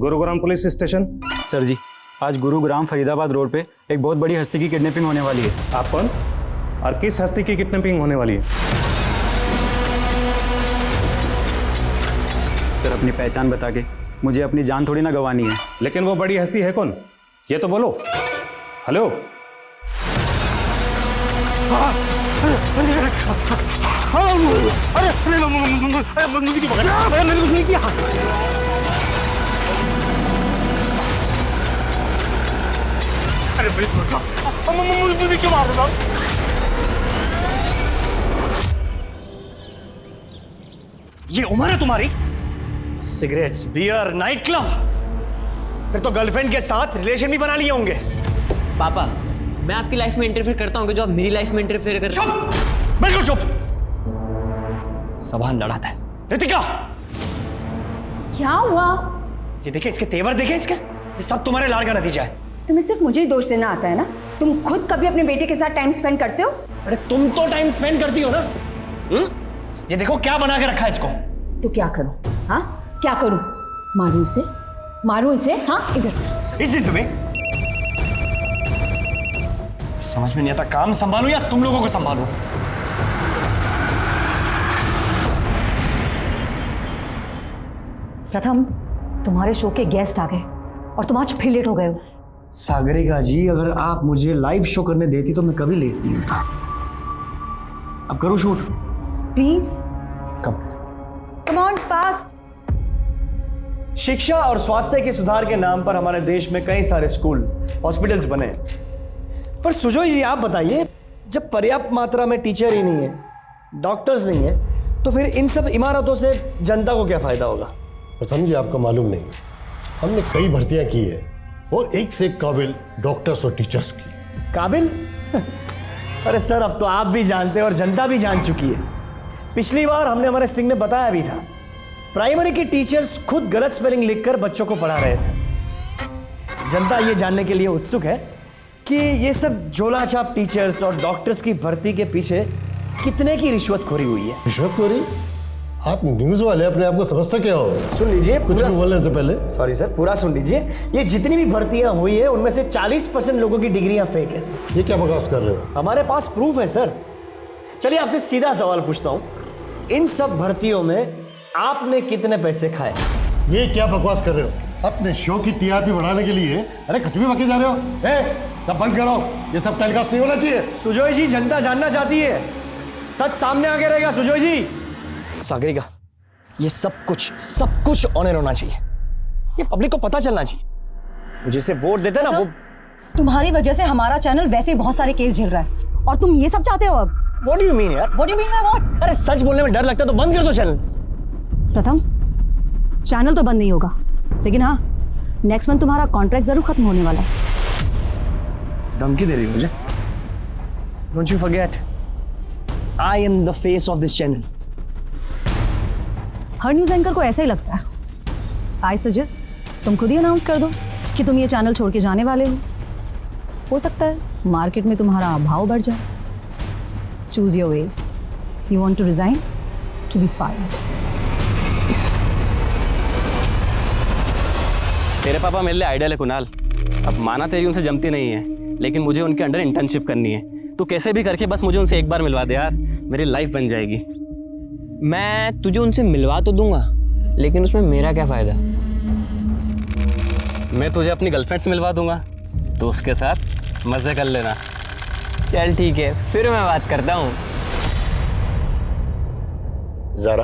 Gurugram police station. Sir ji, आज Gurugram Faridabad road पे एक बहुत बड़ी हस्ती की किडनैपिंग होने वाली है। आप कौन और किस हस्ती की किडनैपिंग होने वाली है? सर, अपनी पहचान बता के मुझे अपनी जान थोड़ी ना गंवानी है। लेकिन वो बड़ी हस्ती है कौन, ये तो बोलो। हेलो। मुझे क्यों मार रहे हो? ये उम्र है तुम्हारी? सिगरेट्स, बियर, नाइट क्लब, फिर तो गर्लफ्रेंड के साथ रिलेशन भी बना लिए होंगे। पापा, मैं आपकी लाइफ में इंटरफेयर करता हूँ जो आप मेरी लाइफ में इंटरफेयर कर रहे हो? चुप, बिल्कुल चुप। सवाल लड़ाता है। रितिका, क्या हुआ? ये देखे, इसके तेवर देखे इसके, ये सब तुम्हारे लाड़ का नतीजा है। तुम्हें सिर्फ मुझे ही दोष देना आता है ना? तुम खुद कभी अपने बेटे के साथ टाइम स्पेंड करते हो? अरे तुम तो टाइम स्पेंड करती हो ना। ये देखो क्या बना के रखा है इसको। तो क्या करूं? हाँ, क्या करूं? मारूं इसे? मारूं इसे? हाँ, इधर। इसी समय समझ में नहीं आता, काम संभालूं या तुम लोगों को संभालूं? प्रथम, तुम्हारे शो के गेस्ट आ गए और तुम आज फिर लेट हो गए हो। सागरिका जी, अगर आप मुझे लाइव शो करने देती तो मैं कभी लेट नहीं होता। अब करो shoot please. Come on fast. शिक्षा और स्वास्थ्य के सुधार के नाम पर हमारे देश में कई सारे स्कूल, हॉस्पिटल्स बने, पर सुजोय जी आप बताइए, जब पर्याप्त मात्रा में टीचर ही नहीं है, डॉक्टर्स नहीं है, तो फिर इन सब इमारतों से जनता को क्या फायदा होगा? प्रथम जी, आपको मालूम नहीं, हमने कई भर्तियां की है और एक से एक काबिल डॉक्टर्स और टीचर्स की। काबिल? अरे सर, अब तो आप भी जानते हैं और जनता भी जान चुकी है। पिछली बार हमने हमारे स्टिंग में बताया भी था, प्राइमरी के टीचर्स खुद गलत स्पेलिंग लिखकर बच्चों को पढ़ा रहे थे। जनता ये जानने के लिए उत्सुक है कि ये सब झोलाछाप टीचर्स और डॉक्टर्स की भर्ती के पीछे कितने की रिश्वतखोरी हुई है। रिश्वतखोरी? आप न्यूज वाले अपने आप को समझते क्या हो? सुन लीजिए, कुछ भी बोलने से पहले। सॉरी सर, पूरा सुन लीजिए। ये जितनी भी भर्तियां हुई है उनमें से 40% लोगों की डिग्रियां फेक है। ये क्या बकवास कर रहे हो? हमारे पास प्रूफ है सर। चलिए आपसे सीधा सवाल पूछता हूं, इन सब भर्तियों में आपने कितने पैसे खाए? ये क्या बकवास कर रहे हो? अपने शो की टीआरपी बढ़ाने के लिए अरे कुछ भी बके जा रहे हो। सब बंद करो, ये सब टेलीकास्ट नहीं होना चाहिए। सुजोय जी, जनता जानना चाहती है, सच सामने आगे रहेगा। सुजोय जी। सागरिका, ये सब कुछ ऑनर होना चाहिए, ये पब्लिक को पता चलना चाहिए। मुझे से वोट देते ना वो। तुम्हारी वजह से हमारा चैनल वैसे ही बहुत सारे केस झेल रहा है और तुम ये सब चाहते हो अब? What do you mean यार? What do you mean by what? अरे सच बोलने में डर लगता है तो बंद कर दो चैनल। प्रथम, चैनल तो बंद नहीं होगा, लेकिन हाँ, नेक्स्ट मंथ तुम्हारा कॉन्ट्रैक्ट जरूर खत्म होने वाला है। धमकी दे रही हो मुझे? Don't you forget, I am the face of this channel. Her news anchor को ऐसा ही लगता है। आई सजेस्ट तुम खुद ही अनाउंस कर दो कि तुम ये चैनल छोड़ के जाने वाले हो सकता है मार्केट में तुम्हारा भाव बढ़ जाए। Choose your wage. You want to resign, to be fired. तेरे पापा मेरे लिए आइडियल है कुणाल। अब माना तेरी उनसे जमती नहीं है, लेकिन मुझे उनके अंडर इंटर्नशिप करनी है। तू कैसे भी करके बस मुझे उनसे एक बार मिलवा दे यार, मेरी लाइफ बन जाएगी। मैं तुझे उनसे मिलवा तो दूंगा, लेकिन उसमें मेरा क्या फायदा? मैं तुझे अपनी गर्लफ्रेंड से मिलवा दूंगा, तो उसके साथ मजे कर लेना। चल ठीक है, फिर मैं बात करता हूँ। ज़ारा,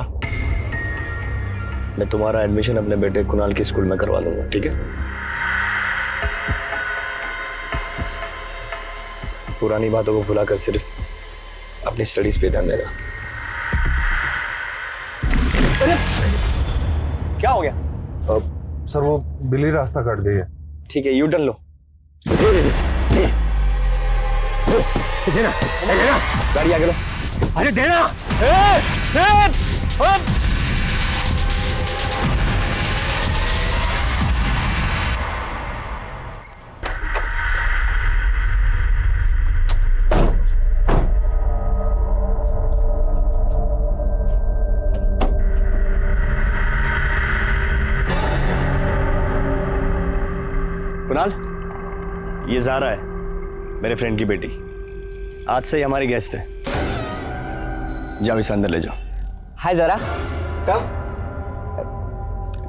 मैं तुम्हारा एडमिशन अपने बेटे कुणाल के स्कूल में करवा लूंगा, ठीक है? पुरानी बातों को भुलाकर सिर्फ अपनी स्टडीज पे ध्यान देना। क्या हो गया? सर, वो बिल्ली रास्ता काट गई है। ठीक है, यू टर्न लो। देना, देना, गाड़ी आगे लो। अरे देना। कुणाल, ये ज़ारा है, मेरे फ्रेंड की बेटी। आज से ही हमारी गेस्ट है। जाओ इसे अंदर ले जाओ। हाय जरा, कम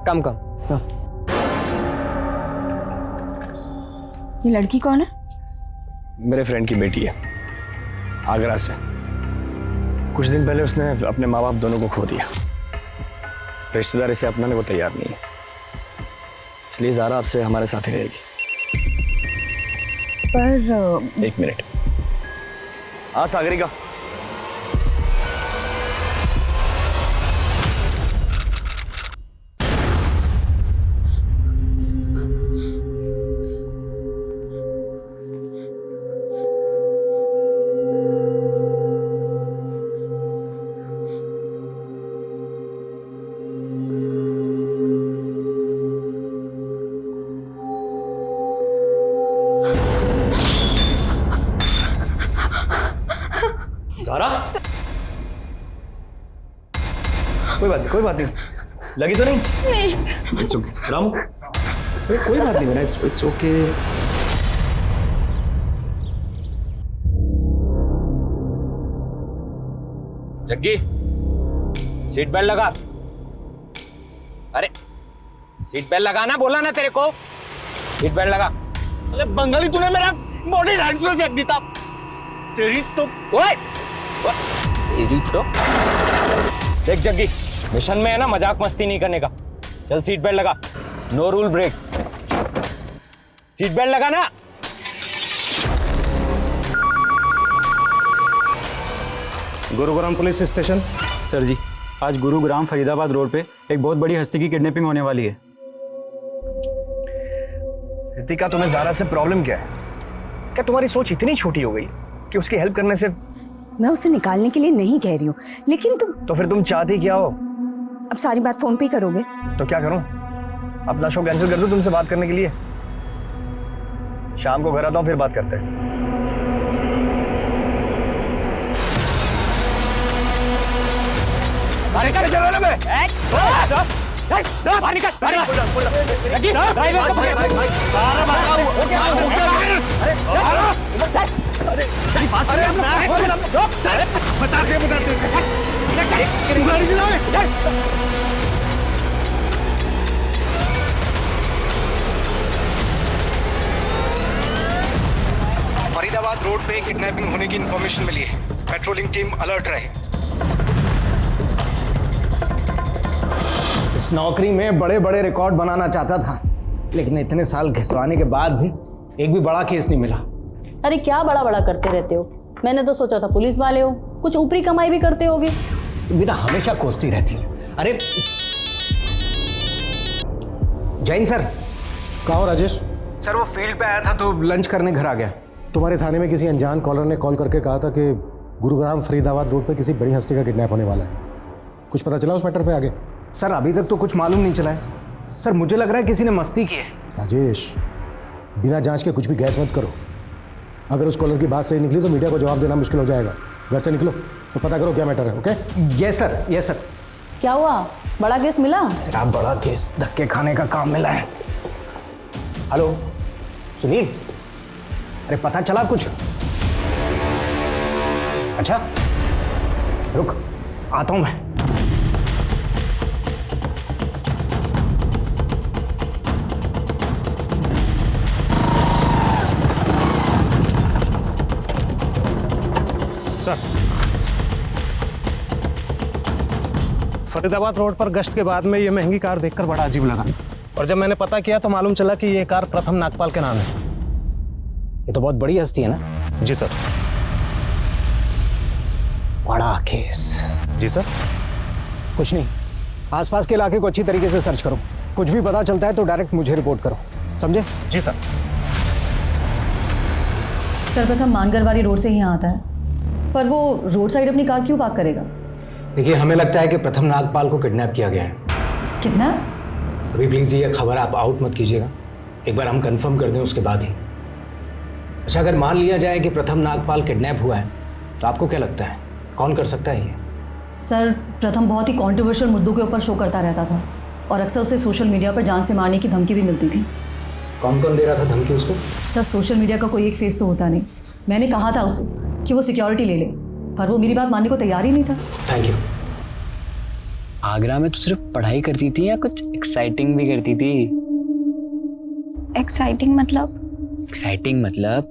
कम कम कम। ये लड़की कौन है? मेरे फ्रेंड की बेटी है, आगरा से। कुछ दिन पहले उसने अपने माँ बाप दोनों को खो दिया। रिश्तेदार इसे अपनाने को तैयार नहीं है, इसलिए ज़ारा आपसे हमारे साथ ही रहेगी। पर 1 मिनट। हाँ सागरिका, ज़ारा, कोई बात नहीं, लगी तो नहीं? नहीं। It's okay. रामू, कोई बात नहीं, it's okay. Jaggi, seat belt लगा। अरे सीट बेल्ट लगाना बोला ना तेरे को, सीट बेल्ट लगा। अरे बंगाली, तूने मेरा बॉडी हैंड से फेंक दिया। तेरी तो ओए, तेरी तो देख जग्गी, मिशन में है ना मजाक मस्ती नहीं करने का। चल सीट बेल्ट लगा, no rule break. Seat belt लगा ना। Gurugram police station. Sir ji, आज गुरुग्राम फरीदाबाद रोड पे एक बहुत बड़ी हस्ती की किडनैपिंग होने वाली है। रितिका, तुम्हें ज़ारा से प्रॉब्लम क्या है? क्या तुम्हारी सोच इतनी छोटी हो गई कि उसकी हेल्प करने से? मैं उसे निकालने के लिए नहीं कह रही हूँ, लेकिन तुम तो फिर तुम चाहती क्या हो? अब सारी बात फोन पे ही करोगे? तो क्या करूं? अपना शो कैंसिल कर दूं तुमसे बात करने के लिए? शाम को घर आता हूं, फिर बात करते हैं। बाहर निकल, चलो ना बे। बाहर निकल, बाहर निकल। जग्गी, ड्राइवर को फरीदाबाद रोड पे किडनैपिंग होने की इंफॉर्मेशन मिली है। पेट्रोलिंग टीम अलर्ट रहे। इस नौकरी में बड़े बड़े रिकॉर्ड बनाना चाहता था, लेकिन इतने साल घिसवाने के बाद भी एक भी बड़ा केस नहीं मिला। अरे क्या बड़ा बड़ा करते रहते हो? मैंने तो सोचा था पुलिस वाले हो, कुछ ऊपरी कमाई भी करते होगे। तुम भी ना हमेशा कोसती रहती हो। अरे जैन सर। कहा हो राजेश? सर वो फील्ड पे आया था तो लंच करने घर आ गया। तुम्हारे थाने में किसी अनजान कॉलर ने कॉल करके कहा था कि गुरुग्राम फरीदाबाद रोड पे किसी बड़ी हस्ती का किडनैप होने वाला है। कुछ पता चला उस मैटर पे आगे? सर अभी तक तो कुछ मालूम नहीं चला है। सर मुझे लग रहा है किसी ने मस्ती की है। राजेश, बिना जांच के कुछ भी गैस मत करो। अगर उस कॉलर की बात सही निकली तो मीडिया को जवाब देना मुश्किल हो जाएगा। घर से निकलो तो पता करो क्या मैटर है। Okay? Yes sir, yes sir. क्या हुआ, बड़ा केस मिला? तेरा बड़ा केस धक्के खाने का काम मिला है। हेलो सुनील, अरे पता चला कुछ? अच्छा रुक, आता हूं मैं। सर, फरीदाबाद रोड पर गश्त के बाद में ये महंगी कार देखकर बड़ा अजीब लगा, और जब मैंने पता किया तो मालूम चला कि ये कार प्रथम नागपाल के नाम है। ये तो बहुत बड़ी हस्ती है ना? जी सर। बड़ा केस। जी सर। कुछ नहीं, आसपास के इलाके को अच्छी तरीके से सर्च करो। कुछ भी पता चलता है तो डायरेक्ट मुझे रिपोर्ट करो, समझे? जी सर। सर्वप्रथम मानगरवारी रोड से ही यहाँ आता है, पर वो रोड साइड अपनी कार क्यों पार्क करेगा? देखिए, हमें लगता है कि प्रथम नागपाल को किडनैप किया गया है। कितना? अभी प्लीज ये खबर आप आउट मत कीजिएगा, एक बार हम कंफर्म कर दें उसके बाद ही। अच्छा, अगर मान लिया जाए कि प्रथम नागपाल किडनैप हुआ है तो आपको क्या लगता है कौन कर सकता है ये? सर, प्रथम बहुत ही कॉन्ट्रोवर्शियल मुद्दों के ऊपर शो करता रहता था और अक्सर उसे सोशल मीडिया पर जान से मारने की धमकी भी मिलती थी। कौन कौन दे रहा था धमकी उसको? सर सोशल मीडिया का कोई एक फेस तो होता नहीं। मैंने कहा था उसे कि वो सिक्योरिटी ले ले, पर वो मेरी बात मानने को तैयार ही नहीं था। Thank you. आगरा में तू सिर्फ पढ़ाई करती थी या कुछ एक्साइटिंग भी करती थी? एक्साइटिंग मतलब? एक्साइटिंग मतलब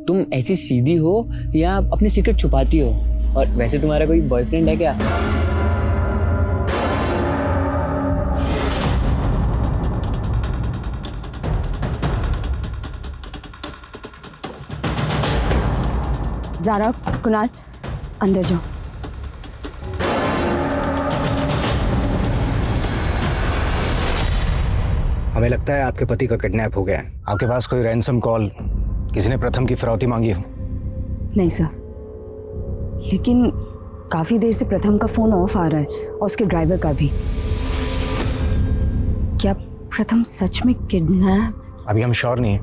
तुम ऐसी सीधी हो या अपने सीक्रेट छुपाती हो? और वैसे तुम्हारा कोई बॉयफ्रेंड है क्या? ज़ारा, कुणाल, अंदर जाओ। हमें लगता है आपके पति का किडनैप हो गया है। आपके पास कोई रैंसम कॉल, किसी ने प्रथम की फिरौती मांगी हो? नहीं सर, लेकिन काफ़ी देर से प्रथम का फ़ोन ऑफ आ रहा है और उसके ड्राइवर का भी। क्या प्रथम सच में किडनैप? अभी हम श्योर नहीं है,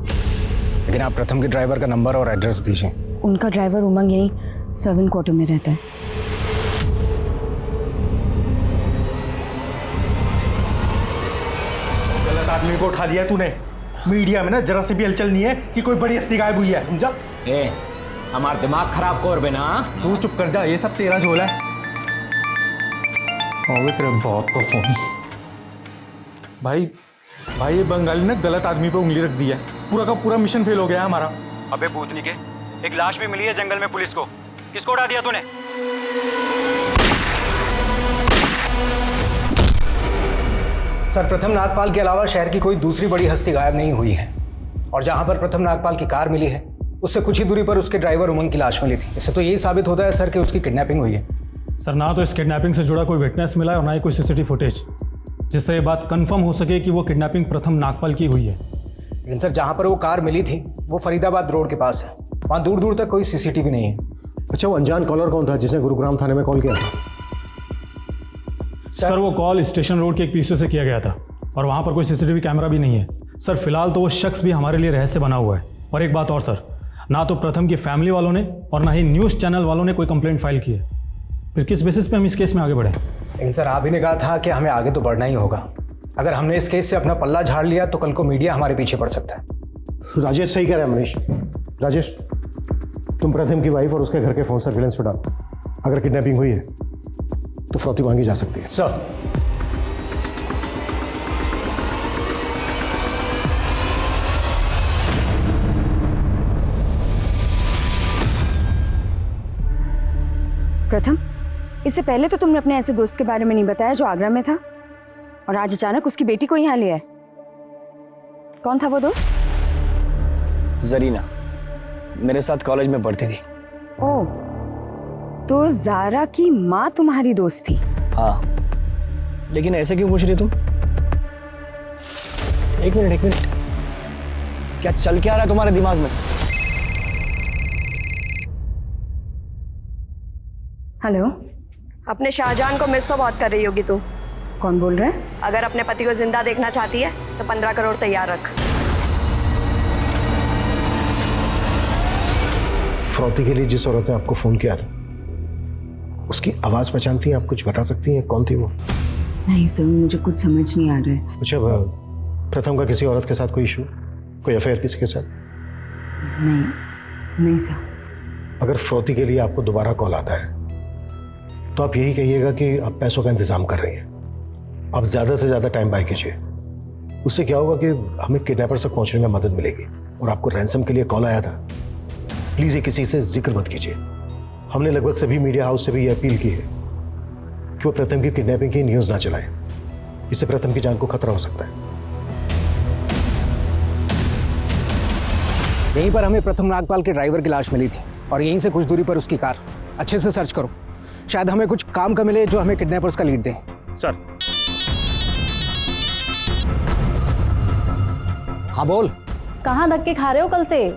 लेकिन आप प्रथम के ड्राइवर का नंबर और एड्रेस दीजिए। उनका ड्राइवर उमंग यहीं सर्वेंट क्वार्टर में रहता है। गलत आदमी को उठा लिया तूने। मीडिया में ना जरा से भी हलचल नहीं है कि कोई बड़ी हस्ती गायब हुई है, समझा? हमारा दिमाग खराब कर बेना। तू चुप कर जा, ये सब तेरा झोल है। तेरे बहुत तो फोन। भाई ये बंगाली ने गलत आदमी पे उंगली रख दी है। पूरा का पूरा मिशन फेल हो गया है हमारा। अबे भूतनी के, एक लाश भी मिली है जंगल में पुलिस को। किसको उड़ा दिया तूने? सर, प्रथम नागपाल के अलावा शहर की कोई दूसरी बड़ी हस्ती गायब नहीं हुई है, और जहां पर प्रथम नागपाल की कार मिली है उससे कुछ ही दूरी पर उसके ड्राइवर उमंग की लाश मिली थी। इससे तो यही साबित होता है सर कि उसकी किडनैपिंग हुई है। सर, ना तो इस किडनैपिंग से जुड़ा कोई विटनेस मिला है और ना ही कोई सीसीटीवी फुटेज जिससे ये बात कंफर्म हो सके कि वो किडनैपिंग प्रथम नागपाल की हुई है। लेकिन सर, जहां पर वो कार मिली थी वो फरीदाबाद रोड के पास है। वहां दूर दूर तक कोई सीसीटीवी नहीं है। अच्छा, वो अनजान कॉलर कौन था जिसने गुरुग्राम थाने में कॉल किया था? सर, वो कॉल स्टेशन रोड के एक पीछे से किया गया था और वहाँ पर कोई सीसीटीवी कैमरा भी नहीं है। सर, फिलहाल तो वो शख्स भी हमारे लिए रहस्य बना हुआ है। और एक बात और सर, ना तो प्रथम की फैमिली वालों ने और ना ही न्यूज़ चैनल वालों ने कोई कंप्लेंट फाइल की है। फिर किस बेसिस पे हम इस केस में आगे बढ़े? लेकिन सर, आप ही ने कहा था कि हमें आगे तो बढ़ना ही होगा। अगर हमने इस केस से अपना पल्ला झाड़ लिया तो कल को मीडिया हमारे पीछे पड़ सकता है। राजेश सही कह रहा है मनीष। राजेश, तुम प्रथम की वाइफ और उसके घर के फोन सर्विलेंस पे डालो। अगर किडनैपिंग हुई है तो फिरौती मांगी जा सकती है। सर, प्रथम, इससे पहले तो तुमने अपने ऐसे दोस्त के बारे में नहीं बताया जो आगरा में था, और आज अचानक उसकी बेटी को यहाँ लिया है। कौन था वो दोस्त? जरीना, मेरे साथ कॉलेज में पढ़ती थी। ओह, तो ज़ारा की माँ तुम्हारी दोस्त थी? हाँ, लेकिन ऐसे क्यों पूछ रही तुम? एक मिनट, क्या चल क्या रहा है तुम्हारे दिमाग में? हेलो, अपने शाहजहान को मिस तो बहुत कर रही होगी तू। कौन बोल रहा है? अगर अपने पति को जिंदा देखना चाहती है तो 15 करोड़ तैयार रख। फिरौती के लिए जिस औरत ने आपको फोन किया था उसकी आवाज पहचानती हैं आप? कुछ बता सकती हैं कौन थी वो? नहीं सर, मुझे कुछ समझ नहीं आ रहा है। अच्छा, प्रथम का किसी औरत के साथ कोई इशू, कोई अफेयर किसी के साथ? नहीं सर। अगर फिरौती के लिए आपको दोबारा कॉल आता है तो आप यही कहिएगा कि आप पैसों का इंतजाम कर रही हैं। आप ज़्यादा से ज़्यादा टाइम बाय कीजिए। उससे क्या होगा कि हमें किडनैपर्स तक पहुंचने में मदद मिलेगी। और आपको रैंसम के लिए कॉल आया था, प्लीज़ ये किसी से जिक्र मत कीजिए। हमने लगभग सभी मीडिया हाउस से भी ये अपील की है कि वो प्रथम की किडनैपिंग की न्यूज़ ना चलाएं। इससे प्रथम की जान को खतरा हो सकता है। यहीं पर हमें प्रथम नागपाल के ड्राइवर की लाश मिली थी और यहीं से कुछ दूरी पर उसकी कार। अच्छे से सर्च करो, शायद हमें कुछ काम का मिले जो हमें किडनैपर्स का लीड दे। सर। हाँ बोल। कहाँ धक्के खा रहे हो कल से?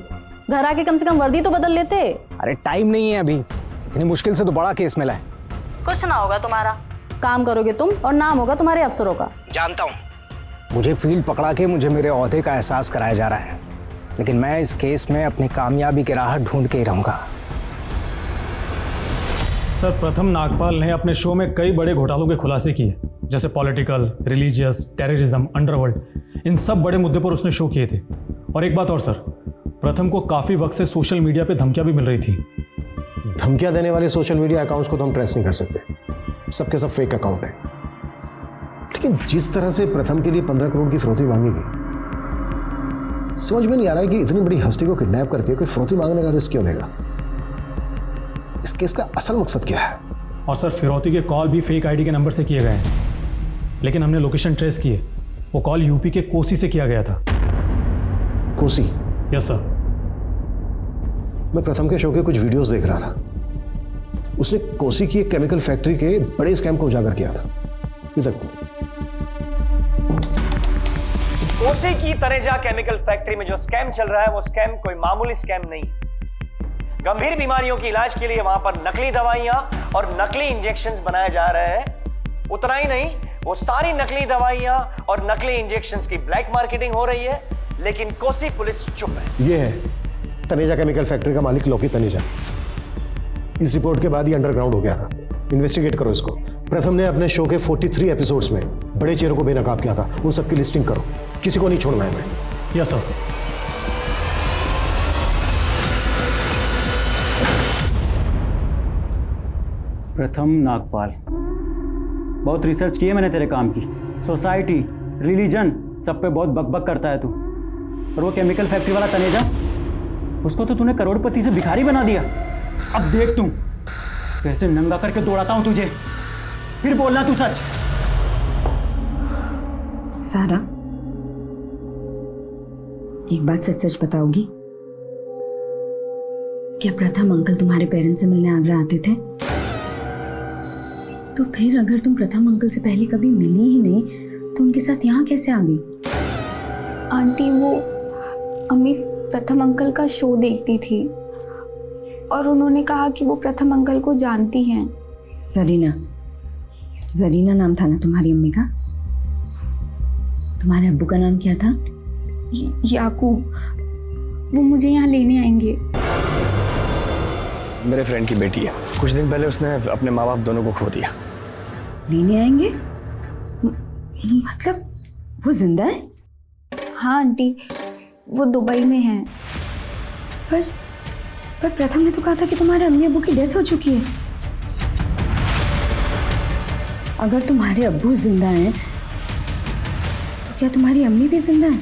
घर आके कम से कम वर्दी तो बदल लेते। अरे टाइम नहीं है अभी, इतनी मुश्किल से तो बड़ा केस मिला है। कुछ ना होगा तुम्हारा, काम करोगे तुम और नाम होगा तुम्हारे अफसरों का। जानता हूँ, मुझे फील्ड पकड़ा के मुझे मेरे ओहदे का एहसास कराया जा रहा है, लेकिन मैं इस केस में अपनी कामयाबी की राह ढूंढ के ही रहूंगा। सर प्रथम नागपाल ने अपने शो में कई बड़े घोटालों के खुलासे किए, जैसे पॉलिटिकल, रिलीजियस, टेररिज्म, अंडरवर्ल्ड, इन सब बड़े मुद्दे पर उसने शो किए थे। और एक बात और सर, प्रथम को काफ़ी वक्त से सोशल मीडिया पे धमकियां भी मिल रही थी। धमकियां देने वाले सोशल मीडिया अकाउंट्स को तो हम ट्रेस नहीं कर सकते, सबके सब फेक अकाउंट है। लेकिन जिस तरह से प्रथम के लिए 15 करोड़ की फिरौती मांगी गई, समझ में नहीं आ रहा है कि इतनी बड़ी हस्ती को किडनैप करके कोई फिरौती मांगने का रिस्क क्यों लेगा। इस केस का असल मकसद क्या है? और सर फिरौती के कॉल भी फेक आईडी के नंबर से किए गए हैं, लेकिन हमने लोकेशन ट्रेस किए, वो कॉल यूपी के कोसी से किया गया था। कोसी? Yes sir. मैं प्रथम के शो के कुछ वीडियोस देख रहा था, उसने कोसी की एक केमिकल फैक्ट्री के बड़े स्कैम को उजागर किया था। कोसी की तनेजा केमिकल फैक्ट्री में जो स्कैम चल रहा है वो स्कैम कोई मामूली स्कैम नहीं। गंभीर बीमारियों की इलाज के लिए वहां पर नकली दवाइयां और नकली इंजेक्शंस बनाए जा रहे हैं। उतना ही नहीं, वो सारी नकली दवाइयां और नकली इंजेक्शंस की ब्लैक मार्केटिंग हो रही है, लेकिन कोसी पुलिस चुप है। ये है तनेजा केमिकल फैक्ट्री का मालिक लोकी तनेजा। इस रिपोर्ट के बाद ही अंडरग्राउंड हो गया था। इन्वेस्टिगेट करो इसको। प्रथम ने अपने शो के 43 एपिसोड्स में बड़े चेहरों को बेनकाब किया था, उन सबकी लिस्टिंग करो, किसी को नहीं छोड़ना है मैं। Yes sir. प्रथम नागपाल, बहुत रिसर्च की है मैंने तेरे काम की। सोसाइटी, रिलीजन, सब पे बहुत बकबक करता है तू। और वो केमिकल फैक्ट्री वाला तनेजा, उसको तो तूने करोड़पति से भिखारी बना दिया। अब देख तू कैसे नंगा करके दौड़ाता हूं तुझे, फिर बोलना तू सच। सारा, एक बात सच सच बताओगी? क्या प्रथम अंकल तुम्हारे पेरेंट्स से मिलने आगरा आते थे? तो फिर अगर तुम प्रथम अंकल से पहले कभी मिली ही नहीं तो उनके साथ यहाँ कैसे आ गई? आंटी, वो अम्मी प्रथम अंकल का शो देखती थी और उन्होंने कहा कि वो प्रथम अंकल को जानती हैं। जरीना, जरीना नाम था ना तुम्हारी अम्मी का? तुम्हारे अब्बू का नाम क्या था? याकूब। वो मुझे यहाँ लेने आएंगे। मेरे फ्रेंड की बेटी है। कुछ दिन पहले उसने अपने माँ बाप दोनों को खो दिया। लेने आएंगे? मतलब वो जिंदा है? हाँ आंटी, वो दुबई में है। पर प्रथम ने तो कहा था कि तुम्हारे अम्मी अब्बू की डेथ हो चुकी है। अगर तुम्हारे अब्बू जिंदा हैं तो क्या तुम्हारी अम्मी भी जिंदा है?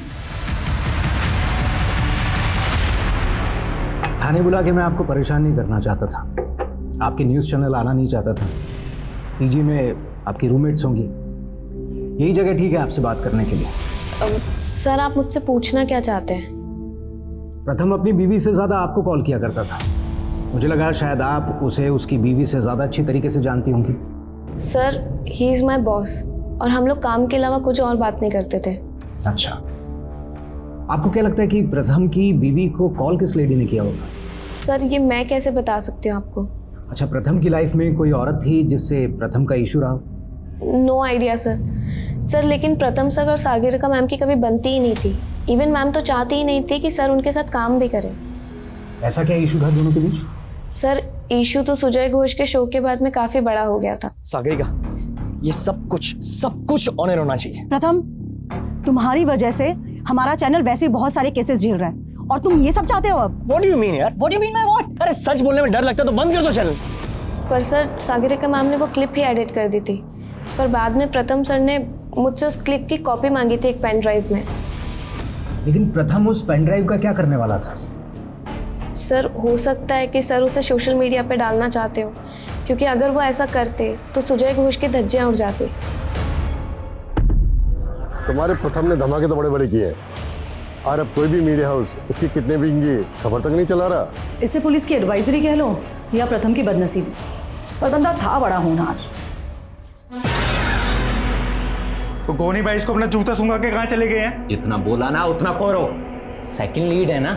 थाने बुला के मैं आपको परेशान नहीं करना चाहता था, आपके न्यूज़ चैनल आना नहीं चाहता था। पीजी में आपकी रूममेट्स होंगी, यही जगह ठीक है आपसे बात करने के लिए। सर, आप मुझसे पूछना क्या चाहते हैं? प्रथम अपनी बीवी से ज़्यादा आपको कॉल किया करता था। मुझे लगा शायद आप उसे उसकी बीवी से ज़्यादा अच्छी तरीके से जानती होंगी। Sir, he is my boss और हम लोग काम के अलावा कुछ और बात नहीं करते थे। अच्छा, आपको क्या लगता है कि प्रथम की बीवी को कॉल किस लेडी ने किया होगा? सर, ये मैं कैसे बता सकती हूँ आपको? अच्छा, प्रथम की लाइफ में कोई औरत थी जिससे प्रथम का इशू रहा? नो आइडिया सर, लेकिन प्रथम सर और सागरिका मैम की कभी बनती ही नहीं थी। इवन मैम तो चाहती ही नहीं थी कि सर उनके साथ काम भी करें। ऐसा क्या इशू था दोनों के बीच? सर, इशू तो सुजय घोष के शो के बाद में काफी बड़ा हो गया था। सागरिका, ये सब कुछ ऑनर होना चाहिए। प्रथम, तुम्हारी वजह से हमारा चैनल वैसे ही बहुत सारे केसेस झेल रहा है और तुम ये सब चाहते हो अब? What do you mean यार? What do you mean by what? अरे सच बोलने में डर लगता है तो बंद कर दो चैनल। पर सर, सागरिका मैम ने वो क्लिप ही एडिट कर दी थी, पर बाद में प्रथम सर ने मुझसे उस क्लिप की कॉपी मांगी थी एक पेन ड्राइव में। लेकिन प्रथम उस पेन ड्राइव का क्या करने वाला था? सर, हो सकता है कि सर उसे सोशल मीडिया पे डालना चाहते हो, क्योंकि अगर वो ऐसा करते तो सुजय घोष की धज्जियां उड़ जाती। तुम्हारे प्रथम ने धमाके तो बड़े बड़े किए हैं और अब कोई भी मीडिया हाउस उसकी किडनैपिंग की खबर तक नहीं चला रहा। इसे पुलिस की एडवाइजरी कह लो या प्रथम की बदनसीबी, पर बंदा था बड़ा होनहार। तो गोनी भाई इसको अपना जूता सूंघा के कहाँ चले गए हैं? जितना बोला ना उतना करो। सेकंड लीड है ना,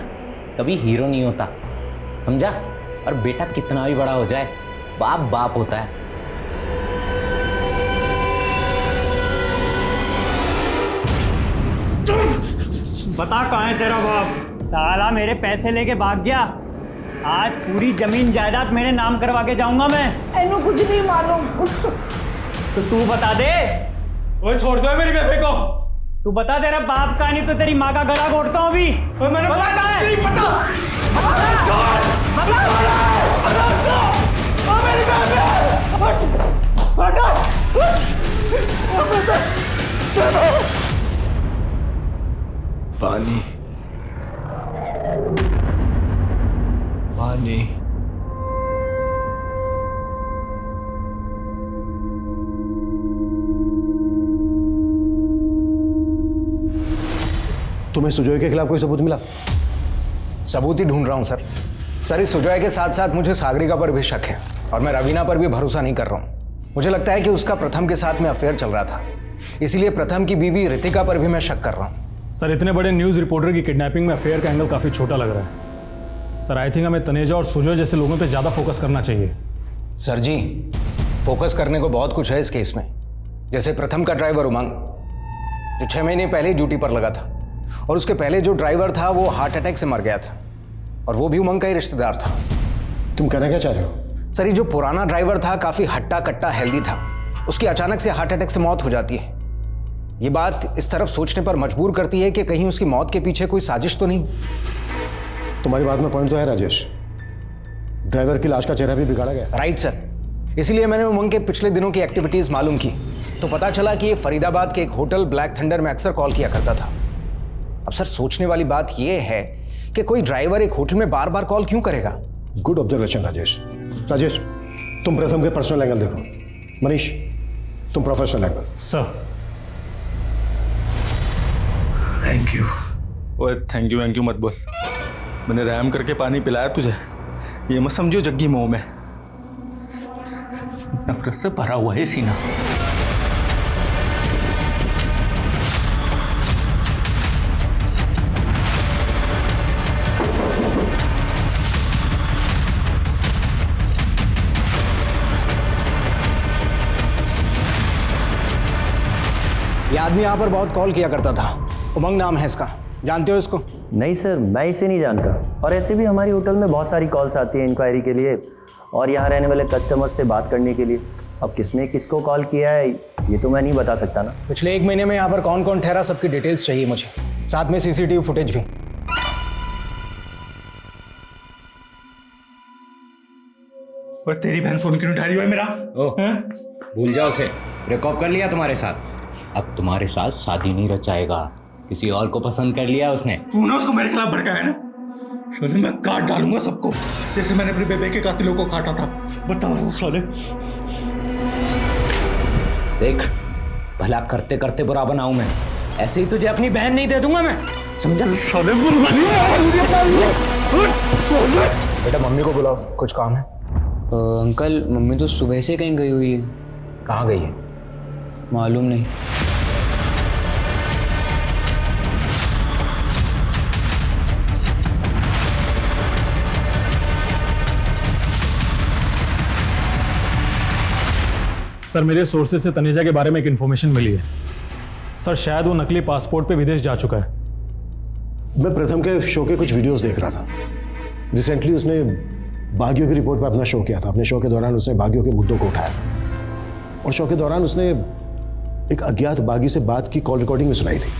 कभी हीरो नहीं होता, समझा? और बेटा कितना भी बड़ा हो जाए, बाप बाप होता है। बता कहाँ है तेरा बाप? साला मेरे पैसे लेके भाग गया। आज पूरी जमीन जायदाद मेरे नाम करवा के जाऊंगा मैं। इन्हें कुछ नहीं मालूम। तो तू बता दे। ओए छोड़ दो मेरी बेबे को। तू बता, तेरा बाप का नहीं तो तेरी माँ का गला घोटता हूँ अभी। मैंने नहीं पता। पानी पानी तुम्हें सुजॉय के खिलाफ कोई सबूत मिला? सबूत ही ढूंढ रहा हूं सर। सर, इस सुजॉय के साथ साथ मुझे सागरिका पर भी शक है और मैं रवीना पर भी भरोसा नहीं कर रहा हूं। मुझे लगता है कि उसका प्रथम के साथ में अफेयर चल रहा था, इसीलिए प्रथम की बीवी रितिका पर भी मैं शक कर रहा हूं। सर, इतने बड़े न्यूज़ रिपोर्टर की किडनैपिंग में अफेयर का एंगल काफ़ी छोटा लग रहा है। सर, आई थिंक हमें तनेजा और सुजॉय जैसे लोगों पे ज़्यादा फोकस करना चाहिए। सर जी, फोकस करने को बहुत कुछ है इस केस में। जैसे प्रथम का ड्राइवर उमंग, जो 6 महीने पहले ड्यूटी पर लगा था, और उसके पहले जो ड्राइवर था वो हार्ट अटैक से मर गया था, और वो भी उमंग का ही रिश्तेदार था। तुम कहना क्या चाह रहे हो? सर, ये जो पुराना ड्राइवर था काफ़ी हट्टा कट्टा हेल्दी था, उसकी अचानक से हार्ट अटैक से मौत हो जाती है। ये बात इस तरफ सोचने पर मजबूर करती है कि कहीं उसकी मौत के पीछे कोई साजिश तो नहीं। तुम्हारी बात में पॉइंट तो है राजेश। ड्राइवर की लाश का चेहरा भी बिगाड़ा गया। राइट सर, इसीलिए मैंने उमंग के पिछले दिनों की एक्टिविटीज मालूम की, तो पता चला कि ये फरीदाबाद के एक होटल ब्लैक थंडर में अक्सर कॉल किया करता था। अब सर, सोचने वाली बात यह है कि कोई ड्राइवर एक होटल में बार बार कॉल क्यों करेगा? Good observation Rajesh. राजेश, तुम प्रथम के पर्सनल एंगल देखो। मनीष, तुम professional angle. Sir, thank you. ओए थैंक यू मत बोल। मैंने रहम करके पानी पिलाया तुझे, ये मत समझो जग्गी मोह में। नफरत से भरा हुआ है सीना। ये आदमी यहाँ पर बहुत कॉल किया करता था, उमंग नाम है इसका। जानते हो इसको? नहीं सर, मैं इसे नहीं जानता। और ऐसे भी हमारी होटल में बहुत सारी कॉल्स आती हैं इंक्वायरी के लिए और यहाँ रहने वाले कस्टमर से बात करने के लिए। अब किसने किसको कॉल किया है ये तो मैं नहीं बता सकता ना। पिछले 1 महीने में यहाँ पर कौन कौन ठहरा, सबकी डिटेल्स चाहिए मुझे, साथ में CCTV फुटेज भी। और तेरी बहन फोन क्यों उठा रही है मेरा? भूल जाओ उसे, ब्रेकअप कर लिया तुम्हारे साथ, अब तुम्हारे साथ शादी नहीं रचाएगा। किसी और को पसंद कर लिया उसने। तू ना उसको मेरे खिलाफ भड़काया ना, साले मैं काट डालूंगा सबको, जैसे मैंने अपने बेबे के कातिलों को काटा था। बता रहा हूँ साले। देख, भला करते करते बुरा बनाऊं मैं, ऐसे ही तुझे अपनी बहन नहीं दे दूंगा मैं, समझा? साले बेटा, मम्मी को बुलाओ, कुछ काम है। अंकल, मम्मी तो सुबह से कहीं गई हुई है। कहाँ गई है? मालूम नहीं। सर, मेरे सोर्सेज से तनेजा के बारे में एक इन्फॉर्मेशन मिली है। सर, शायद वो नकली पासपोर्ट पे विदेश जा चुका है। मैं प्रथम के शो के कुछ वीडियोस देख रहा था। रिसेंटली उसने बागियों की रिपोर्ट पर अपना शो किया था। अपने शो के दौरान उसने बागियों के मुद्दों को उठाया और शो के दौरान उसने एक अज्ञात बागी से बात की कॉल रिकॉर्डिंग में सुनाई थी।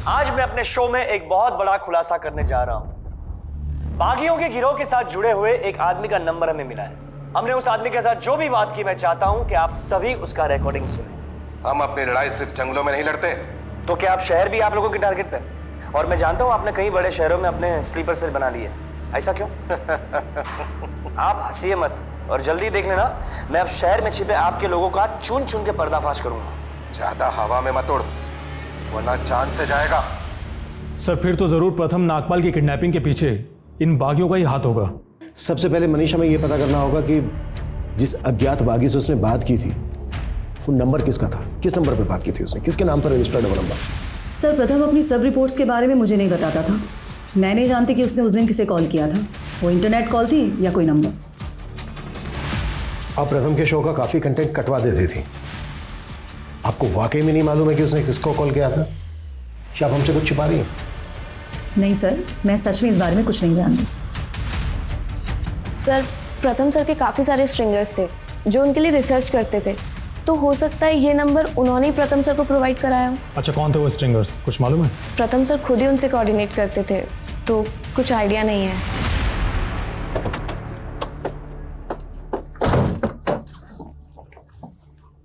आज मैं अपने शो में एक बहुत बड़ा खुलासा करने जा रहा हूं। बागियों के गिरोह के साथ जुड़े हुए एक आदमी का नंबर हमें मिला है। हमने उस आदमी के साथ जो भी बात की, मैं चाहता हूं कि आप सभी उसका रिकॉर्डिंग सुने। हम अपनी लड़ाई सिर्फ जंगलों में नहीं लड़ते। तो क्या आप शहर भी आप लोगों के टारगेट पे? और मैं जानता हूं आपने कई बड़े शहरों में अपने स्लीपर सेल बना लिए, ऐसा क्यों? आप हंसिए मत और जल्दी देख लेना, मैं अब शहर में छिपे आपके लोगों का चुन चुन के पर्दाफाश करूंगा। ज्यादा हवा में मत उड़, वरना जान से जाएगा। सर, फिर तो जरूर प्रथम नागपाल की किडनैपिंग के पीछे इन बागियों का ही हाथ होगा। सबसे पहले मनीष, हमें यह पता करना होगा कि जिस अज्ञात बागी से उसने बात की थी वो नंबर किसका था, किस नंबर पर बात की थी उसने, किसके नाम पर रजिस्टर्ड है वो नंबर। सर, प्रथम अपनी सब रिपोर्ट्स के बारे में मुझे नहीं बताता था। मैं नहीं जानती कि उसने उस दिन किसे कॉल किया था, वो इंटरनेट कॉल थी या कोई नंबर। आप प्रथम के शो का काफी कंटेंट कटवा देती थी। आपको वाकई में नहीं मालूम है कि उसने किसको कॉल किया था? क्या आप हमसे कुछ छिपा रही हैं? नहीं सर, मैं सच में इस बारे में कुछ नहीं जानती। सर प्रथम सर के काफ़ी सारे स्ट्रिंगर्स थे जो उनके लिए रिसर्च करते थे, तो हो सकता है ये नंबर उन्होंने ही प्रथम सर को प्रोवाइड कराया हो। अच्छा, कौन थे वो स्ट्रिंगर्स, कुछ मालूम है? प्रथम सर खुद ही उनसे कोऑर्डिनेट करते थे, तो कुछ आइडिया नहीं है।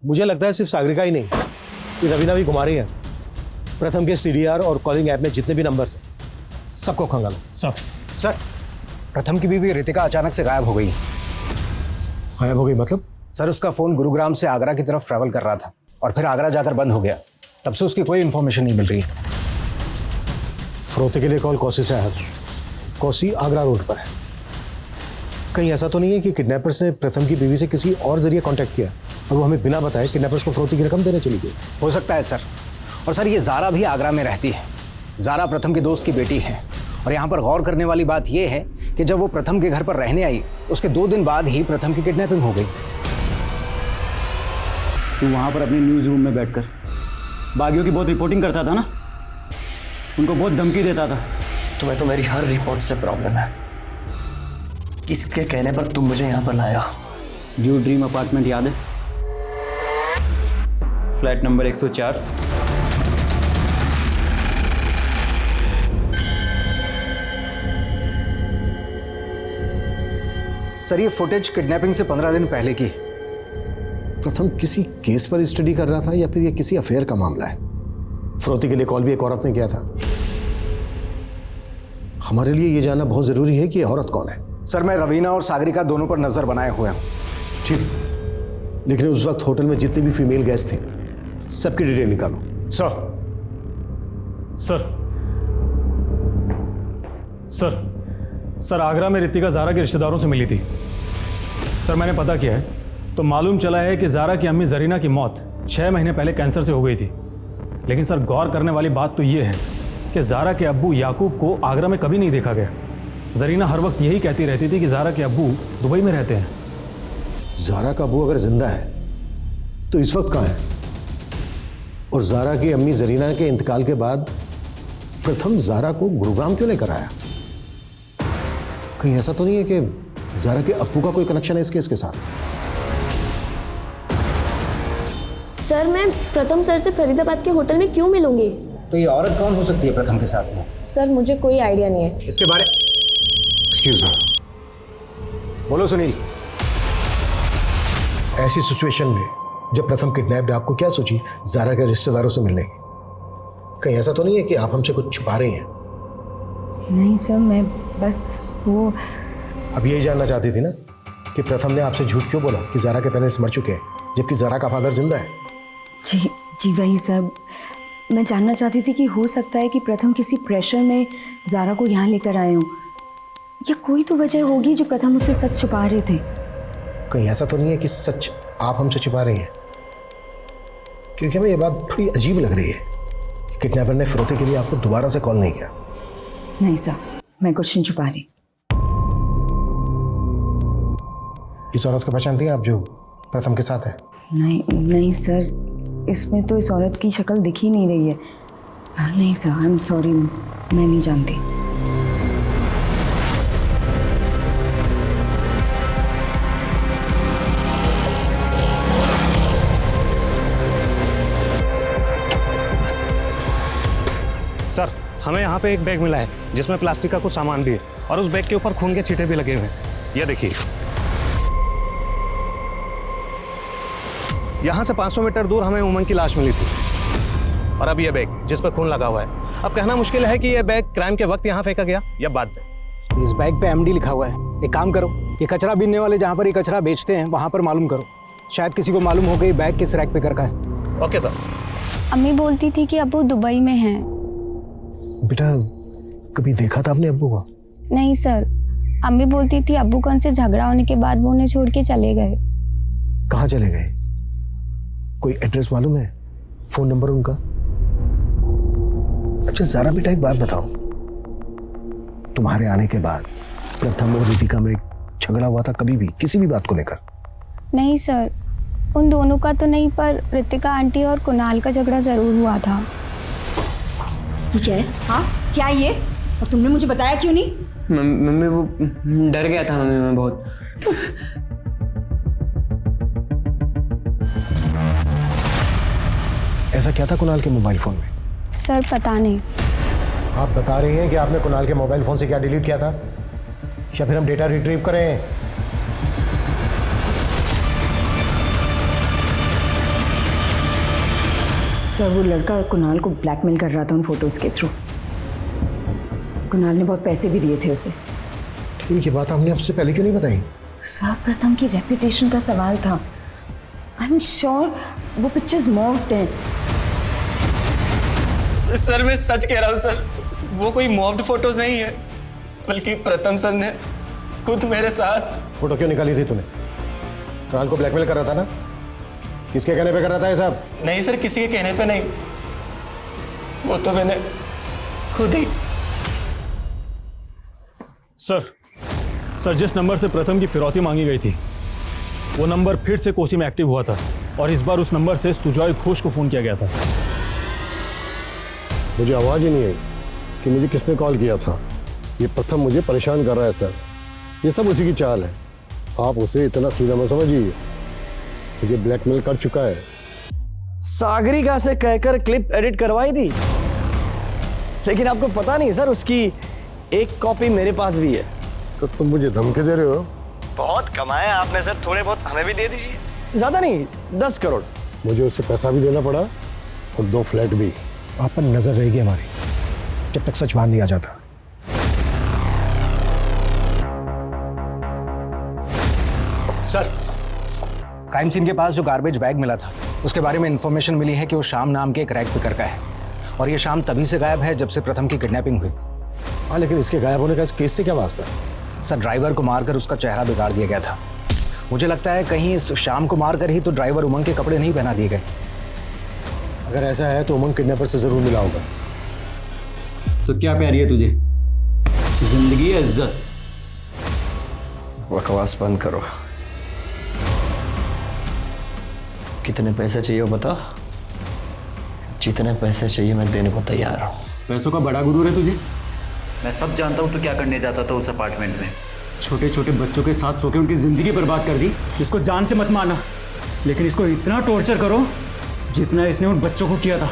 मुझे लगता है सिर्फ सागरिका ही नहीं, ये रवीना भी घुमा रही है। प्रथम के CDR और कॉलिंग ऐप में जितने भी नंबर्स हैं सबको खंगालो। सर प्रथम की बीवी रितिका अचानक से गायब हो गई। गायब हो गई मतलब? सर उसका फोन गुरुग्राम से आगरा की तरफ ट्रैवल कर रहा था और फिर आगरा जाकर बंद हो गया। तब से उसकी कोई इन्फॉर्मेशन नहीं मिल रही है। फरोती के लिए कॉल कौसी से आया था। कौसी आगरा रोड पर है। कहीं ऐसा तो नहीं है कि किडनैपर्स ने प्रथम की बीवी से किसी और जरिए कांटेक्ट किया और वो हमें बिना बताए किडनैपर्स को फरोती की रकम देने चली गई? हो सकता है सर। और सर ये ज़ारा भी आगरा में रहती है। ज़ारा प्रथम के दोस्त की बेटी है। और यहाँ पर गौर करने वाली बात यह है कि जब वो प्रथम के घर पर रहने आई उसके 2 दिन बाद ही प्रथम की किडनैपिंग हो गई। तू वहाँ पर अपने न्यूज़ रूम में बैठकर बागियों की बहुत रिपोर्टिंग करता था ना, उनको बहुत धमकी देता था। तुम्हें तो मेरी हर रिपोर्ट से प्रॉब्लम है। किसके कहने पर तुम मुझे यहाँ पर लाया? जो ड्रीम अपार्टमेंट याद है? Flat number 104। सर ये फुटेज किडनैपिंग से 15 दिन पहले की। प्रथम किसी केस पर स्टडी कर रहा था या फिर ये किसी अफेयर का मामला है? फरोती के लिए कॉल भी एक औरत ने किया था। हमारे लिए ये जानना बहुत जरूरी है कि ये औरत कौन है। सर मैं रवीना और सागरिका दोनों पर नजर बनाए हुए हूँ। ठीक, लेकिन उस वक्त होटल में जितने भी फीमेल गेस्ट थे सबकी डिटेल निकालो। सर आगरा में रितिका ज़ारा के रिश्तेदारों से मिली थी। सर मैंने पता किया है तो मालूम चला है कि ज़ारा की अम्मी जरीना की मौत 6 महीने पहले कैंसर से हो गई थी। लेकिन सर गौर करने वाली बात तो ये है कि ज़ारा के अब्बू याकूब को आगरा में कभी नहीं देखा गया। जरीना हर वक्त यही कहती रहती थी कि ज़ारा के अब्बू दुबई में रहते हैं। ज़ारा का अब्बू अगर जिंदा है तो इस वक्त कहाँ है? और ज़ारा की अम्मी जरीना के इंतकाल के बाद प्रथम ज़ारा को गुरुग्राम क्यों लेकर आया? कहीं ऐसा तो नहीं है कि ज़ारा के अब्बू का कोई कनेक्शन है इस केस के साथ? सर मैं प्रथम सर से फरीदाबाद के होटल में क्यों मिलूंगी? तो ये औरत कौन हो सकती है प्रथम के साथ में? सर मुझे कोई आइडिया नहीं है इसके बारे। एक्सक्यूज मी, बोलो सुनील। ऐसी सिचुएशन में जब प्रथम किडनैप्ड है, आपको क्या सोची ज़ारा के रिश्तेदारों से मिलने की? कहीं ऐसा तो नहीं है कि आप हमसे कुछ छुपा रही हैं? नहीं सर, मैं बस वो। अब यही जानना चाहती थी ना कि प्रथम ने आपसे झूठ क्यों बोला कि ज़ारा के पेरेंट्स मर चुके हैं जबकि ज़ारा का फादर जिंदा है? जी वही सर, मैं जानना चाहती थी कि हो सकता है कि प्रथम किसी प्रेशर में ज़ारा को यहाँ लेकर आए हों, या कोई तो वजह होगी जो प्रथम मुझसे सच छुपा रहे थे। कहीं ऐसा तो नहीं है कि सच आप हमसे छुपा रही हैं? क्योंकि हमें ये बात थोड़ी अजीब लग रही है कि किडनैपर ने फिरौती के लिए आपको दोबारा से कॉल नहीं किया। नहीं सर, मैं कुछ नहीं छुपा रही। इस औरत को पहचानती हैं आप जो प्रथम के साथ है? नहीं सर, इसमें तो इस औरत की शक्ल दिख ही नहीं रही है। नहीं सर, आई एम सॉरी, मैं नहीं जानती। सर हमें यहाँ पे एक बैग मिला है जिसमें प्लास्टिक का कुछ सामान भी है और उस बैग के ऊपर खून के छींटे भी लगे हुए हैं। ये देखिए, यहाँ से 500 मीटर दूर हमें उमंग की लाश मिली थी। और अब ये बैग जिस पर खून लगा हुआ है, अब कहना मुश्किल है कि यह बैग क्राइम के वक्त यहाँ फेंका गया या बाद में। इस बैग पे MD लिखा हुआ है। एक काम करो, ये कचरा बीनने वाले जहाँ पर ये कचरा बेचते हैं वहाँ पर मालूम करो, शायद किसी को मालूम हो गई बैग किस रैक पे कर का है। Okay sir. अम्मी बोलती थी कि अब्बू दुबई में हैं। बेटा कभी देखा था आपने अब्बू को? नहीं सर, अम्मी बोलती थी अब्बू का उनसे झगड़ा होने के बाद वो उन्हें छोड़ के चले गए। कहाँ चले गए? कोई एड्रेस मालूम है? फोन नंबर उनका? अच्छा ज़ारा बेटा एक बात बताओ, तुम्हारे आने के बाद प्रथम और रितिका में झगड़ा हुआ था कभी भी किसी भी बात को लेकर? नहीं सर, उन दोनों का तो नहीं, पर रितिका आंटी और कुणाल का झगड़ा जरूर हुआ था। ये क्या है? हाँ क्या है ये? और तुमने मुझे बताया क्यों नहीं? मम्मी वो डर गया था मम्मी, मैं बहुत। ऐसा क्या था कुणाल के मोबाइल फोन में? सर पता नहीं। आप बता रही हैं कि आपने कुणाल के मोबाइल फोन से क्या डिलीट किया था, या फिर हम डेटा रिट्रीव करें? सर वो लड़का कुणाल को ब्लैकमेल कर रहा था उन फोटोज के थ्रू। कुणाल ने बहुत पैसे भी दिए थे उसे। ठीक, ये बात हमने आपसे पहले क्यों नहीं बताई? सर प्रथम की रेपुटेशन का सवाल था। आई एम श्योर वो पिक्चर्स मॉर्फ्ड हैं। सर मैं सच कह रहा हूँ सर, वो कोई मॉफ्ड फोटोज नहीं है, बल्कि प्रथम सर ने खुद मेरे साथ। फोटो क्यों निकाली थी तूने? कुणाल को ब्लैकमेल कर रहा था ना? किसके कहने पे कर रहा था ये सब? नहीं सर, किसी के कहने पे नहीं, वो तो मैंने खुद ही। सर जिस नंबर से प्रथम की फिरौती मांगी गई थी वो नंबर फिर से कोसी में एक्टिव हुआ था, और इस बार उस नंबर से सुजॉय घोष को फोन किया गया था। मुझे आवाज़ ही नहीं आई कि मुझे किसने कॉल किया था। ये प्रथम मुझे परेशान कर रहा है सर, ये सब उसी की चाल है। आप उसे इतना सीधा मत समझिए, मुझे ब्लैकमेल कर चुका है। सागरिका से कहकर क्लिप एडिट करवाई थी, लेकिन आपको पता नहीं सर, उसकी एक कॉपी मेरे पास भी है। तो तुम मुझे धमकी दे रहे हो? बहुत कमाया आपने सर, थोड़े बहुत हमें भी दे दीजिए। ज्यादा नहीं, 10 करोड़। मुझे उससे पैसा भी देना पड़ा और 2 फ्लैट भी। आप पर नजर रहेगी हमारी जब तक सच बाहर नहीं आ जाता। सर, क्राइम सीन के पास जो गार्बेज बैग मिला था उसके बारे में इंफॉर्मेशन मिली है कि वो शाम नाम के एक रैग पिकर का है, और ये शाम तभी से गायब है जब से प्रथम की किडनैपिंग हुई। हाँ, लेकिन इसके गायब होने का इस केस से क्या वास्ता? सर, ड्राइवर को मारकर उसका चेहरा बिगाड़ दिया गया था। मुझे लगता है कहीं इस शाम को मारकर ही तो ड्राइवर उमंग के कपड़े नहीं पहना दिए गए। अगर ऐसा है तो उमंग किडनैपर से जरूर मिला होगा। तो क्या प्यारी है तुझे, जिंदगी या इज्जत? बकवास बंद करो। कितने पैसे चाहिए वो बता। जितने पैसे चाहिए मैं देने को तैयार हूँ। पैसों का बड़ा गुरूर है तुझे। मैं सब जानता हूँ तो क्या करने जाता था उस अपार्टमेंट में। छोटे छोटे बच्चों के साथ सो के उनकी जिंदगी बर्बाद कर दी। इसको जान से मत मारना, लेकिन इसको इतना टॉर्चर करो जितना इसने उन बच्चों को किया था।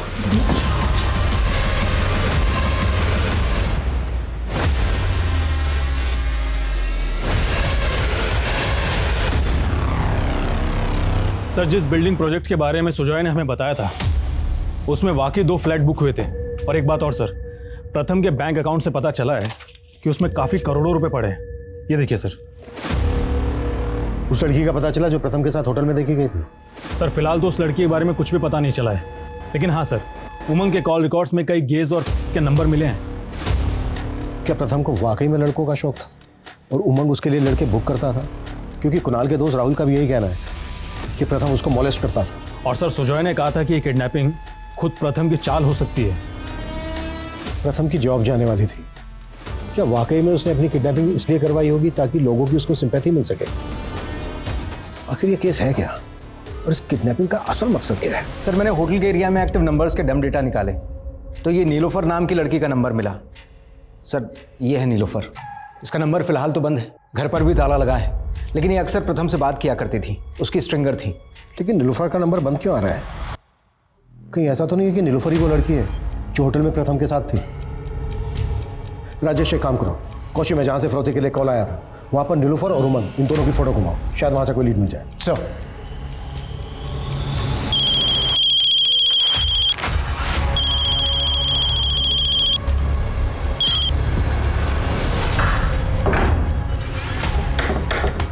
सर जिस बिल्डिंग प्रोजेक्ट के बारे में सुजॉय ने हमें बताया था उसमें वाकई 2 फ्लैट बुक हुए थे। और एक बात और सर, प्रथम के बैंक अकाउंट से पता चला है कि उसमें काफी करोड़ों रुपए पड़े हैं। ये देखिए सर। उस लड़की का पता चला जो प्रथम के साथ होटल में देखी गई थी? सर फिलहाल तो उस लड़की के बारे में कुछ भी पता नहीं चला है, लेकिन हाँ सर, उमंग के कॉल रिकॉर्ड्स में कई गेज और के नंबर मिले हैं। क्या प्रथम को वाकई में लड़कों का शौक था और उमंग उसके लिए लड़के बुक करता था? क्योंकि कुणाल के दोस्त राहुल का भी यही कहना है कि प्रथम उसको मॉलेस्ट करता था। और सर सुजॉय ने कहा था कि ये किडनैपिंग खुद प्रथम की चाल हो सकती है। प्रथम की जॉब जाने वाली थी, क्या वाकई में उसने अपनी किडनैपिंग इसलिए करवाई होगी ताकि लोगों की उसको सिंपैथी मिल सके? आखिर ये केस है क्या, और इस किडनैपिंग का असल मकसद क्या है? सर, मैंने होटल के एरिया में एक्टिव नंबर्स के डम डेटा निकाले तो ये नीलोफर नाम की लड़की का नंबर मिला। सर, ये है नीलोफर। इसका नंबर फिलहाल तो बंद है, घर पर भी ताला लगा है, लेकिन ये अक्सर प्रथम से बात किया करती थी, उसकी स्ट्रिंगर थी। लेकिन नीलोफर का नंबर बंद क्यों आ रहा है? कहीं ऐसा तो नहीं है कि नीलोफर ही वो लड़की है जो होटल में प्रथम के साथ थी? राजेश, एक काम करो, कोची में जहाँ से फिरौती के लिए कॉल आया था वहाँ पर नीलोफर और उमंग इन दोनों की फोटो घुमाओ, शायद वहाँ से कोई लीड मिल जाए। सर,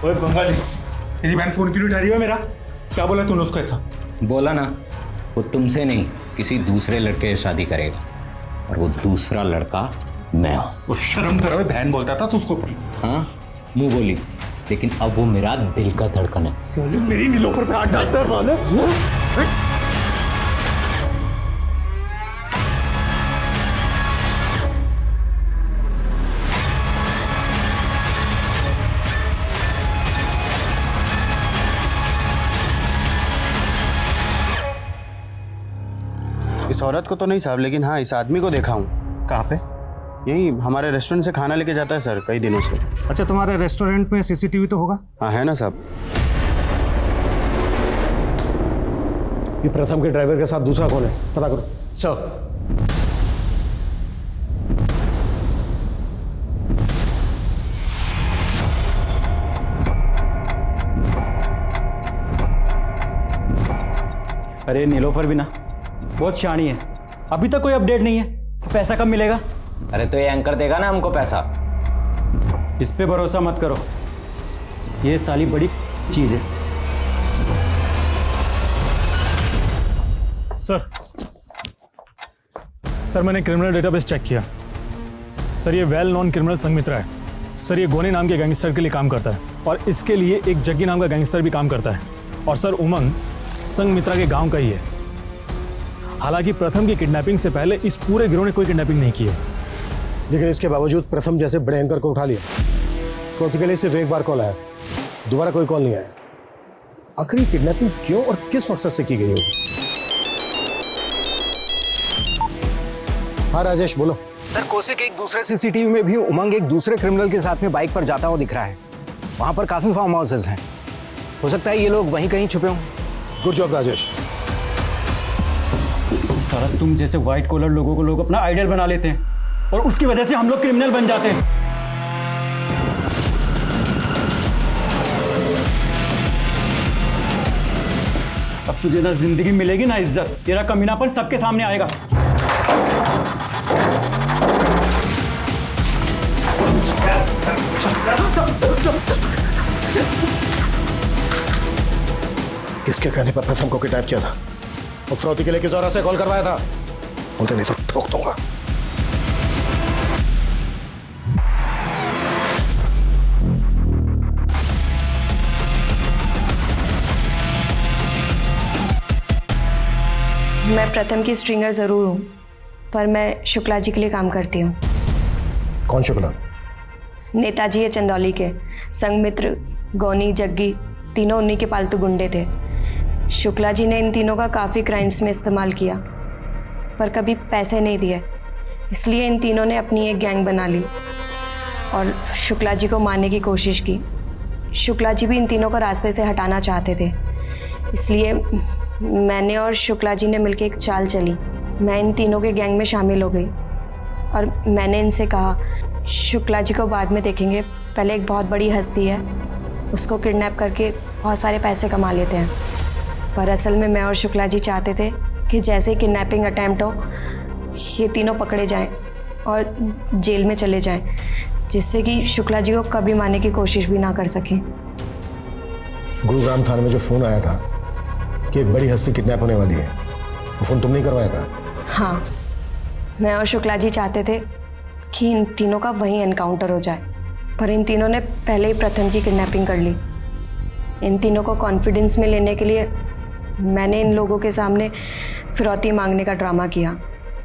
ओए बंगाली, तेरी बहन फोन क्यों उठा रही है मेरा? क्या बोला तूने उसको ऐसा? बोला ना, वो तुमसे नहीं किसी दूसरे लड़के से शादी करेगा, और वो दूसरा लड़का मैं हूँ। वो शर्म करो, बहन बोलता था तू उसको। हाँ, मुंह बोली, लेकिन अब वो मेरा दिल का धड़कन है। साले मेरी नीलोफर पे हाथ डालता है साले। इस औरत को तो नहीं साहब, लेकिन हाँ इस आदमी को देखा हूँ। कहाँ पे? यही हमारे रेस्टोरेंट से खाना लेके जाता है सर, कई दिनों से। अच्छा, तुम्हारे रेस्टोरेंट में सीसीटीवी तो होगा? हाँ है ना साहब। ये प्रथम के ड्राइवर के साथ दूसरा कौन है, पता करो। सर, अरे नीलोफर भी ना बहुत शानी है, अभी तक कोई अपडेट नहीं है। पैसा कब मिलेगा? अरे तो ये एंकर देगा ना हमको पैसा। इस पे भरोसा मत करो, ये साली बड़ी चीज है। सर मैंने क्रिमिनल डेटाबेस चेक किया सर, ये वेल नोन क्रिमिनल संगमित्रा है सर। ये गोनी नाम के गैंगस्टर के लिए काम करता है और इसके लिए एक जग्गी नाम का गैंगस्टर भी काम करता है। और सर उमंग संगमित्रा के गांव का ही है। हालांकि प्रथम की किडनैपिंग से पहले इस पूरे गिरोह ने कोई किडनैपिंग नहीं की है। लेकिन इसके बावजूद प्रथम जैसे बड़े एंकर को उठा लिया। फ्रॉड के लिए सिर्फ एक बार कॉल आया, दोबारा कोई कॉल नहीं आया। आखिर किडनैपिंग क्यों और किस मकसद से की गई होगी? हाँ राजेश बोलो। सर, कोसे के एक दूसरे सीसीटीवी में भी उमंग एक दूसरे क्रिमिनल के साथ में बाइक पर जाता हुआ दिख रहा है। वहां पर काफी फार्म हाउसेस हैं, हो सकता है ये लोग वहीं कहीं छुपे हों। Good job Rajesh. सारा तुम जैसे व्हाइट कॉलर लोगों को लोग अपना आइडियल बना लेते हैं और उसकी वजह से हम लोग क्रिमिनल बन जाते हैं। अब तुझे ना जिंदगी मिलेगी ना इज्जत, तेरा कमीनापन सबके सामने आएगा। किसके कहने पर प्रथम को किडनैप किया था और फ्रौती के लिए किस औरत से कॉल करवाया था? बोलते नहीं तो ठोक दूंगा। मैं प्रथम की स्ट्रिंगर जरूर हूँ, पर मैं शुक्ला जी के लिए काम करती हूँ। कौन शुक्ला? नेताजी है चंदौली के। संगमित्र, गौनी, जग्गी तीनों उन्हीं के पालतू गुंडे थे। शुक्ला जी ने इन तीनों का काफ़ी क्राइम्स में इस्तेमाल किया, पर कभी पैसे नहीं दिए। इसलिए इन तीनों ने अपनी एक गैंग बना ली और शुक्ला जी को मारने की कोशिश की। शुक्ला जी भी इन तीनों को रास्ते से हटाना चाहते थे, इसलिए मैंने और शुक्ला जी ने मिलकर एक चाल चली। मैं इन तीनों के गैंग में शामिल हो गई और मैंने इनसे कहा, शुक्ला जी को बाद में देखेंगे, पहले एक बहुत बड़ी हस्ती है, उसको किडनैप करके बहुत सारे पैसे कमा लेते हैं। पर असल में मैं और शुक्ला जी चाहते थे कि जैसे किडनैपिंग अटैम्प्ट हो, ये तीनों पकड़े जाएं और जेल में चले जाएं, जिससे कि शुक्ला जी को कभी मारने की कोशिश भी ना कर सकें। गुरुग्राम थाने में जो फ़ोन आया था कि एक बड़ी हस्ती किडनैप होने वाली है, वो फ़ोन तुमने करवाया था? हाँ, मैं और शुक्ला जी चाहते थे कि इन तीनों का वहीं एनकाउंटर हो जाए, पर इन तीनों ने पहले ही प्रथम की किडनैपिंग कर ली। इन तीनों को कॉन्फिडेंस में लेने के लिए मैंने इन लोगों के सामने फिरौती मांगने का ड्रामा किया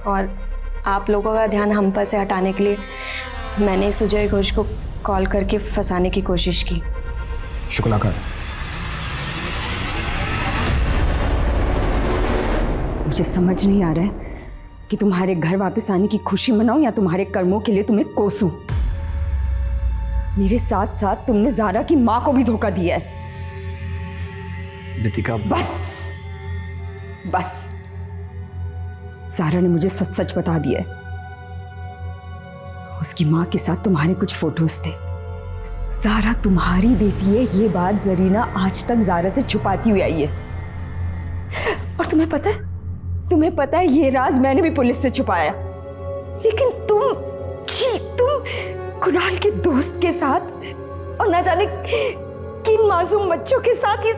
और आप लोगों का ध्यान हम पर से हटाने के लिए मैंने सुजय घोष को कॉल करके फंसाने की कोशिश की। शुक्ला का? मुझे समझ नहीं आ रहा है कि तुम्हारे घर वापस आने की खुशी मनाऊं या तुम्हारे कर्मों के लिए तुम्हें कोसूं। मेरे साथ साथ तुमने ज़ारा की माँ को भी धोखा दिया है। रितिका, बस बस, ज़ारा ने मुझे सच सच बता दिया है। उसकी माँ के साथ तुम्हारे कुछ फोटोज थे। ज़ारा तुम्हारी बेटी है, ये बात जरीना आज तक ज़ारा से छुपाती हुई आई है। और तुम्हें पता है ये राज मैंने भी पुलिस से छुपाया, लेकिन तुम कुणाल के दोस्त के साथ और ना जाने किन मासूम बच्चों के साथ ये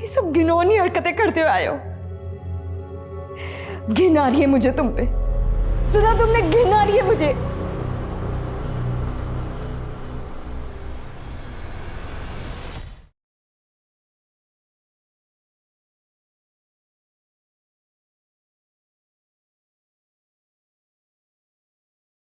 सब घिनौनी हरकतें करते हुए आए हो। घिन आ रही है मुझे तुम पे, सुना तुमने? घिन आ रही है मुझे।